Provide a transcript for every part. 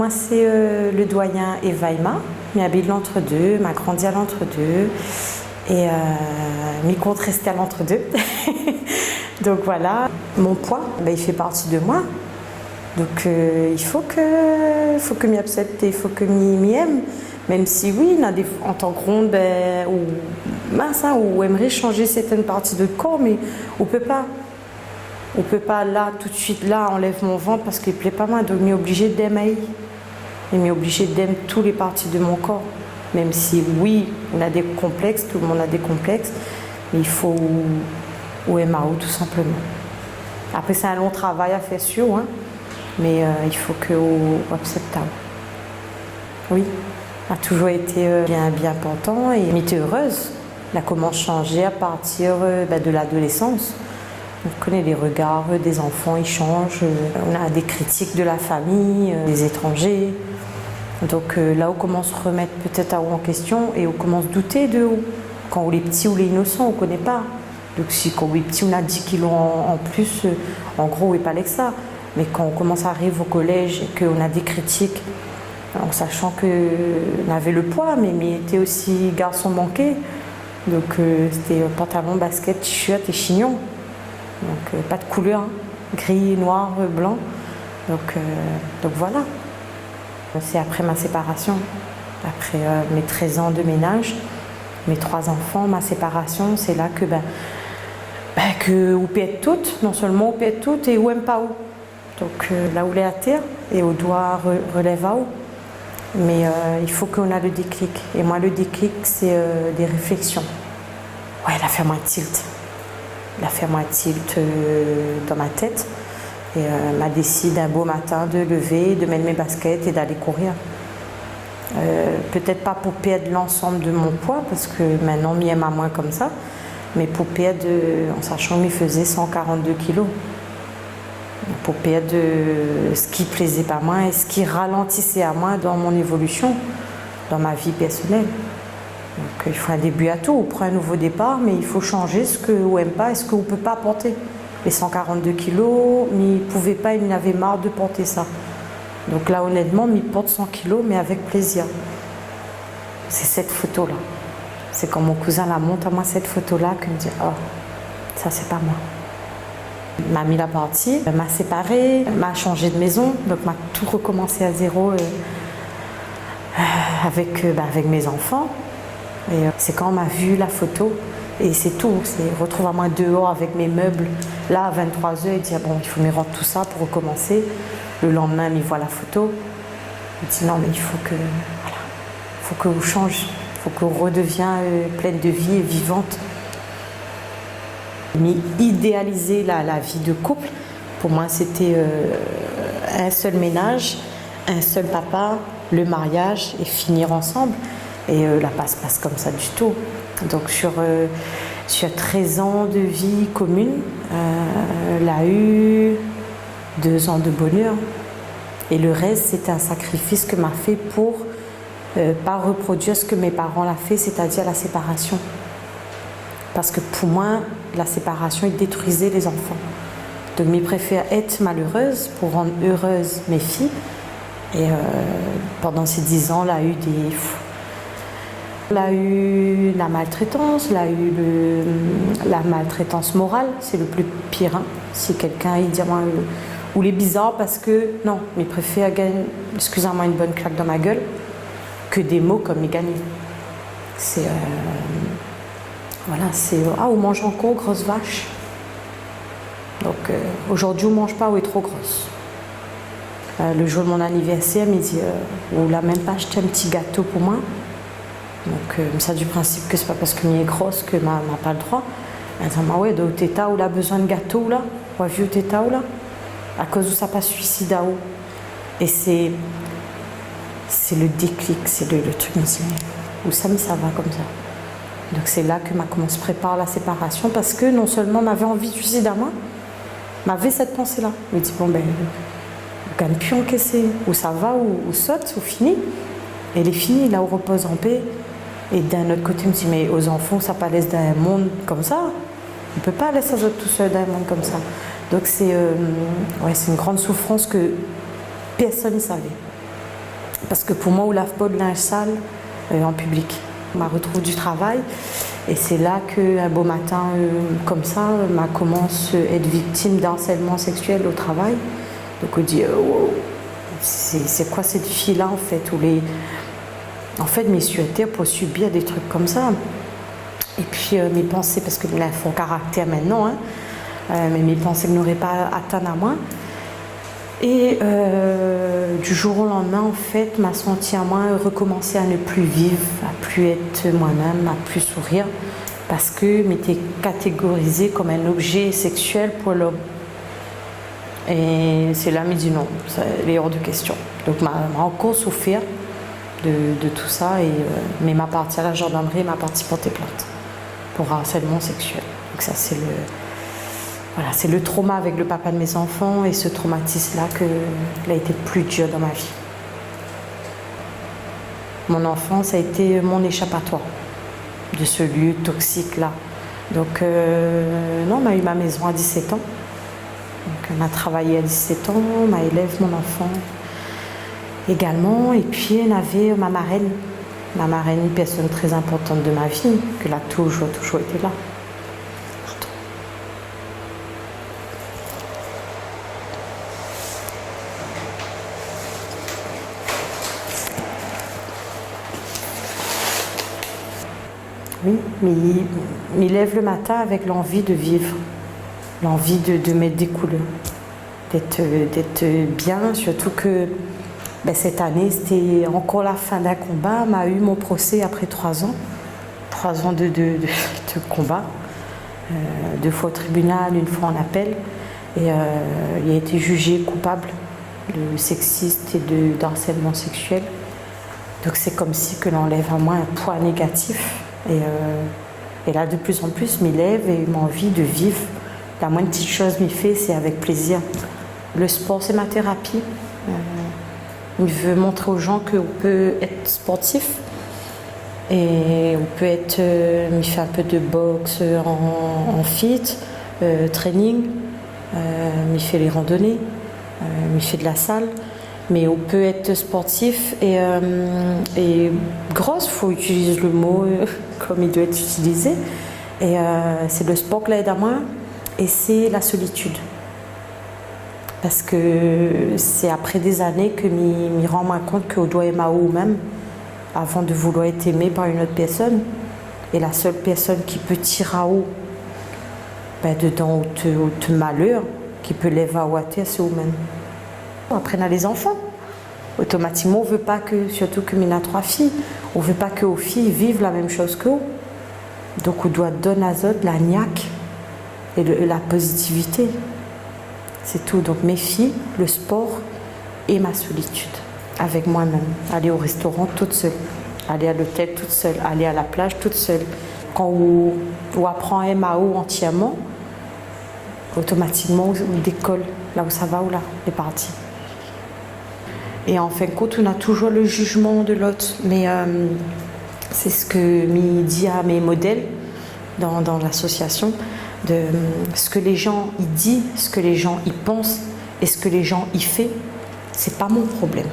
Moi, c'est le doyen Evaïma. Je habite l'entre-deux, m'a grandi à l'entre-deux et m'y compte rester à l'entre-deux. Donc voilà, mon poids, il fait partie de moi. Donc il faut que m'y accepte, il faut que m'y aime. Même si oui, en tant que ronde, ou mince, ou aimerait changer certaines parties de corps, mais on peut pas. On peut pas là, tout de suite, là, enlève mon ventre parce qu'il plaît pas mal. Donc, m'y obligé d'aimer. Et m'y obligé d'aimer toutes les parties de mon corps. Même si, oui, on a des complexes, tout le monde a des complexes, mais il faut aimer tout simplement. Après, c'est un long travail à faire sûr, hein, mais il faut qu'on accepte. Oui, a toujours été bien important et j'étais heureuse. Elle a commencé à changer à partir de l'adolescence. On connaît les regards des enfants, ils changent. On a des critiques de la famille, des étrangers. Donc là, on commence à remettre peut-être en question et on commence à douter de où. Quand on est petit ou les innocents, on ne connaît pas. Donc si quand on est petit, on a 10 kilos en plus, en gros, on n'est pas avec ça. Mais quand on commence à arriver au collège et qu'on a des critiques, en sachant qu'on avait le poids, mais était aussi garçon manqué. Donc c'était pantalon, basket, t-shirt et chignon. Donc pas de couleur, hein. Gris, noir, blanc. Donc voilà. C'est après ma séparation, après mes 13 ans de ménage, mes 3 enfants, ma séparation, c'est là que on peut être toutes, non seulement on peut être toutes et où aime pas où. Donc là où est à terre et on doit relève à haut. Mais il faut qu'on a le déclic. Et moi le déclic c'est des réflexions. Ouais, elle a fait moins tilt. Elle a fait moins tilt dans ma tête. Et m'a décidé un beau matin de lever, de mettre mes baskets et d'aller courir. Peut-être pas pour perdre l'ensemble de mon poids, parce que maintenant, m'y aime à moins comme ça, mais pour perdre, en sachant qu'il faisait 142 kilos. Pour perdre ce qui plaisait pas moins et ce qui ralentissait à moi dans mon évolution, dans ma vie personnelle. Donc il faut un début à tout, on prend un nouveau départ, mais il faut changer ce qu'on n'aime pas et ce qu'on ne peut pas porter. Les 142 kilos, il ne pouvait pas, il avait marre de porter ça. Donc là, honnêtement, il porte 100 kilos, mais avec plaisir. C'est cette photo-là. C'est quand mon cousin la montre à moi, cette photo-là, qu'il me dit « Oh, ça, c'est pas moi ». Il m'a mis la partie, elle m'a séparée, elle m'a changé de maison, donc m'a tout recommencé à zéro avec mes enfants. Et c'est quand on m'a vu la photo. Et c'est tout, c'est retrouve-moi dehors avec mes meubles. Là, à 23h, il dit ah bon, il faut me rendre tout ça pour recommencer. Le lendemain, il voit la photo. Il dit non, mais il faut que vous change. Il faut que vous redevienne pleine de vie et vivante. Mais idéaliser la vie de couple, pour moi, c'était un seul ménage, un seul papa, le mariage et finir ensemble. Et là, passe comme ça du tout. Donc sur 13 ans de vie commune, elle a eu 2 ans de bonheur. Et le reste, c'était un sacrifice que m'a fait pour pas reproduire ce que mes parents l'ont fait, c'est-à-dire la séparation. Parce que pour moi, la séparation, il détruisait les enfants. Donc, je préfère être malheureuse pour rendre heureuse mes filles. Et pendant ces 10 ans, elle a eu Elle a eu la maltraitance, elle a eu la maltraitance morale, c'est le plus pire. Hein. Si quelqu'un il dit moi, ou les bizarres parce que non, mais préfère gagner, excusez-moi, une bonne claque dans ma gueule que des mots comme il gagne. C'est voilà, c'est ah on mange encore grosse vache. Donc aujourd'hui on mange pas, ou est trop grosse. Le jour de mon anniversaire, il me dit ou l'a même pas acheté un petit gâteau pour moi. Donc, ça du principe que c'est pas parce que m'y est grosse que m'a pas le droit. Elle dit, ouais, de téta ou là, besoin de gâteau là, ou vieux téta ou là, à cause où ça pas suicide à où. Et c'est le déclic, c'est le truc, où ça va comme ça. Donc, c'est là que ma commence prépare la séparation parce que non seulement m'avait envie de suicide à moi, m'avait cette pensée-là. Je me dis, bon, ben, on gagne plus encaisser, ou ça va, ou saute, ou fini. Et elle est finie, là, on repose en paix. Et d'un autre côté, je me dis, mais aux enfants, ça pas laisse dans un monde comme ça. On ne peut pas laisser les autres tout seuls dans un monde comme ça. Donc c'est une grande souffrance que personne ne savait. Parce que pour moi, on lave pas de linge sale en public. On m'a retrouvé du travail et c'est là qu'un beau matin comme ça, m'a commencé à être victime d'harcèlement sexuel au travail. Donc on dit, oh, c'est quoi cette fille-là en fait En fait, mes suétaires pour subir des trucs comme ça. Et puis mes pensées, parce que là, elles font caractère maintenant, hein, mais mes pensées n'auraient pas atteint à moi. Et du jour au lendemain, en fait, m'a senti à moi recommencer à ne plus vivre, à plus être moi-même, à plus sourire, parce que m'était catégorisée comme un objet sexuel pour l'homme. Et c'est là, il me dit non, il est hors de question. Donc, m'a encore souffert de tout ça, mais m'a parti à la gendarmerie, m'a parti porter plainte pour harcèlement sexuel. Donc ça, c'est le trauma avec le papa de mes enfants et ce traumatisme-là qu'il a été le plus dur dans ma vie. Mon enfance a été mon échappatoire de ce lieu toxique-là. Donc, non, on a eu ma maison à 17 ans. Donc, on a travaillé à 17 ans, ma élève, mon enfant également. Et puis, on avait ma marraine. Ma marraine, une personne très importante de ma vie, qui a toujours été là. Oui, mais il lève le matin avec l'envie de vivre, l'envie de mettre des couleurs, d'être bien, surtout que cette année, c'était encore la fin d'un combat. M'a eu mon procès après 3 ans. 3 ans de combat. 2 fois au tribunal, 1 fois en appel. Et il a été jugé coupable de sexiste et d'harcèlement sexuel. Donc c'est comme si que l'on enlève à moi un poids négatif. Et là, de plus en plus, m'y lève et m'a envie de vivre. La moindre petite chose m'y fait, c'est avec plaisir. Le sport, c'est ma thérapie. Il veut montrer aux gens qu'on peut être sportif et on peut être. Il fait un peu de boxe en fit, training, il fait les randonnées, il fait de la salle. Mais on peut être sportif et grosse, il faut utiliser le mot comme il doit être utilisé. Et c'est le sport qui l'aide à moi et c'est la solitude. Parce que c'est après des années que m'y rend moins compte qu'on doit aimer haut même avant de vouloir être aimé par une autre personne. Et la seule personne qui peut tirer à haut dedans au malheur, qui peut lever à haut à terre, c'est vous-même. Après, on a les enfants. Automatiquement, on ne veut pas que, surtout que m'en a 3 filles, on ne veut pas que aux filles vivent la même chose qu'eux. Donc, on doit donner à eux la niaque et la positivité. C'est tout. Donc, mes filles, le sport et ma solitude avec moi-même. Aller au restaurant toute seule, aller à l'hôtel toute seule, aller à la plage toute seule. Quand on apprend MAO entièrement, automatiquement, on décolle là où ça va ou là, on est parti. Et en fin de compte, on a toujours le jugement de l'autre. Mais c'est ce que m'y dit à mes modèles dans l'association, de ce que les gens y disent, ce que les gens y pensent et ce que les gens y font, c'est pas mon problème.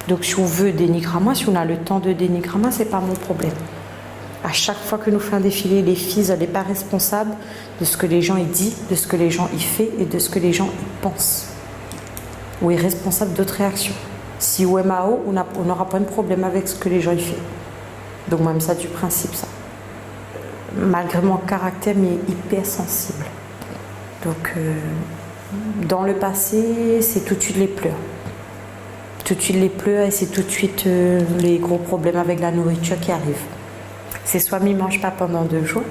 Donc si on veut dénigrer à moi, si on a le temps de dénigrer à moi, c'est pas mon problème. À chaque fois que nous faisons un défilé, les filles, elles n'est pas responsable de ce que les gens y disent, de ce que les gens y font et de ce que les gens y pensent. Ou est responsable d'autres réactions. Si on est MAO, on n'aura pas de problème avec ce que les gens y font. Donc moi, ça du principe, ça. Malgré mon caractère, mais hyper sensible. Donc, dans le passé, c'est tout de suite les pleurs. Tout de suite les pleurs et c'est tout de suite les gros problèmes avec la nourriture qui arrivent. C'est soit on ne mange pas pendant 2 jours,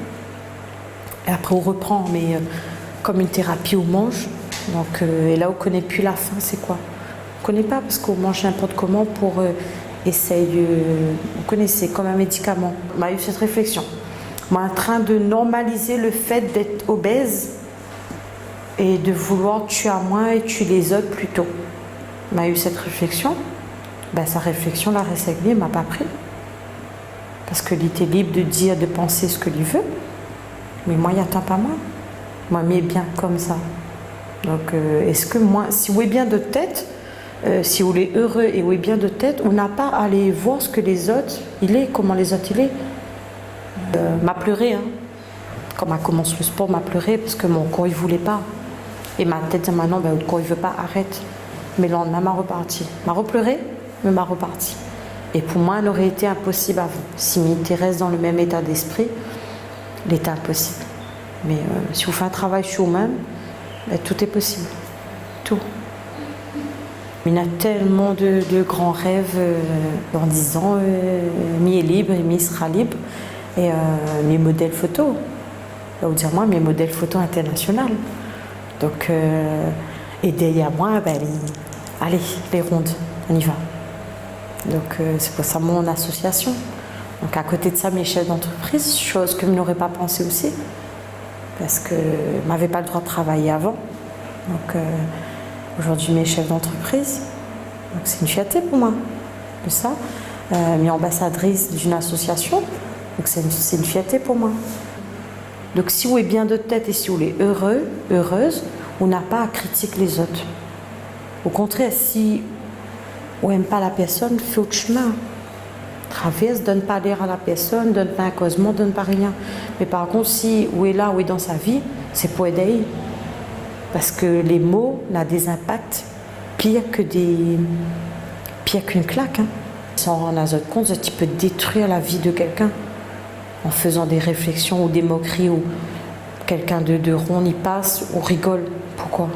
et après on reprend, mais comme une thérapie, on mange. Donc, et là, on ne connaît plus la faim, c'est quoi? On ne connaît pas parce qu'on mange n'importe comment pour essayer. Vous connaissez, comme un médicament. On a eu cette réflexion. Moi, en train de normaliser le fait d'être obèse et de vouloir tuer à moi et tuer les autres plutôt. On a eu cette réflexion. Sa réflexion, la réglée, ne m'a pas pris. Parce qu'il était libre de dire, de penser ce qu'il veut. Mais moi, il n'attend pas moi. Moi, mais bien comme ça. Donc, est-ce que moi, si vous êtes bien de tête, si on est heureux et on est bien de tête, on n'a pas à aller voir ce que les autres, comment les autres il est. M'a pleuré, hein. Quand on commence le sport, m'a pleuré parce que mon corps il voulait pas. Et ma tête dit maintenant, ben, le corps il veut pas, arrête. Mais le lendemain, m'a reparti. M'a repleuré, mais m'a reparti. Et pour moi, elle aurait été impossible avant. Si Mité reste dans le même état d'esprit, il était impossible. Mais si vous faites un travail sur vous-même, ben, tout est possible. Tout. Il y a tellement de grands rêves en disant Mi est libre et Mi sera libre. Et mes modèles photos. Je vais vous dire, moi, mes modèles photos internationaux. Donc, et derrière moi, ben, allez, les rondes, on y va. Donc, c'est pour ça mon association. Donc, à côté de ça, mes chefs d'entreprise, chose que je n'aurais pas pensé aussi, parce que je n'avais pas le droit de travailler avant. Donc, aujourd'hui, mes chefs d'entreprise, donc c'est une fierté pour moi de ça. Mes ambassadrices d'une association, donc c'est une fierté pour moi. Donc, si vous êtes bien de tête et si vous êtes heureux, heureuse, on n'a pas à critiquer les autres. Au contraire, si on n'aime pas la personne, fais autre chemin. Traverse, donne pas l'air à la personne, donne pas un causement, donne pas rien. Mais par contre, si on est là, on est dans sa vie, c'est pour aider. Parce que les mots ont des impacts pire qu'une claque. Hein. Sans rendre compte, tu peux détruire la vie de quelqu'un en faisant des réflexions ou des moqueries ou quelqu'un de rond y passe, on rigole. Pourquoi?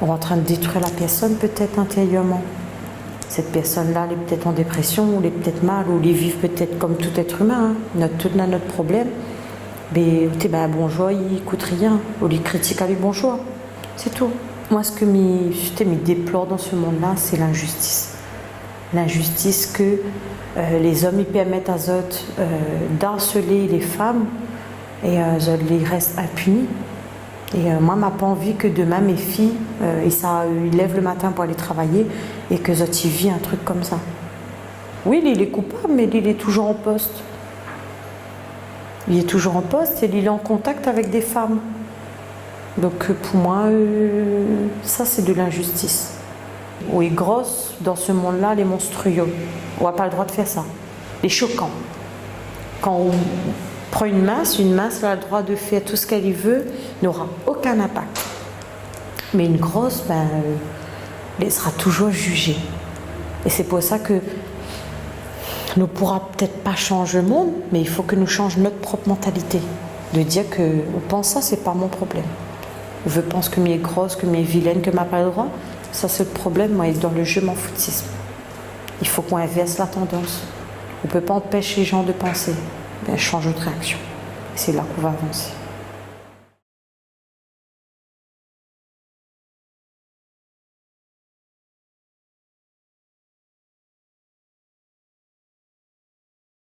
On est en train de détruire la personne peut-être intérieurement. Cette personne-là, elle est peut-être en dépression, ou elle est peut-être mal, ou elle vit peut-être comme tout être humain. Hein. Tout notre problème. Mais ben, bonjour, il n'écoute rien. On lui critique à lui bonjour. C'est tout. Moi, ce que je déplore dans ce monde-là, c'est l'injustice. L'injustice que les hommes ils permettent à eux d'harceler les femmes et ils restent impunis. Et moi, je n'ai pas envie que demain, mes filles, ils lèvent le matin pour aller travailler et que ils vivent un truc comme ça. Oui, il est coupable, mais il est toujours en poste. Il est toujours en poste et il est en contact avec des femmes. Donc pour moi, ça c'est de l'injustice. On est grosse dans ce monde-là, les monstrueux. On n'a pas le droit de faire ça. Les choquants. Quand on prend une masse, elle a le droit de faire tout ce qu'elle veut, n'aura aucun impact. Mais une grosse, ben, elle sera toujours jugée. Et c'est pour ça que nous ne pourrons peut-être pas changer le monde, mais il faut que nous changions notre propre mentalité. De dire que on pense ça, c'est pas mon problème. Je pense que m'y est grosse, que m'y est vilaine, que m'a pas le droit. Ça, c'est le problème. Moi, dans le jeu, m'en foutisme. Il faut qu'on inverse la tendance. On ne peut pas empêcher les gens de penser. Ben, change de réaction. C'est là qu'on va avancer.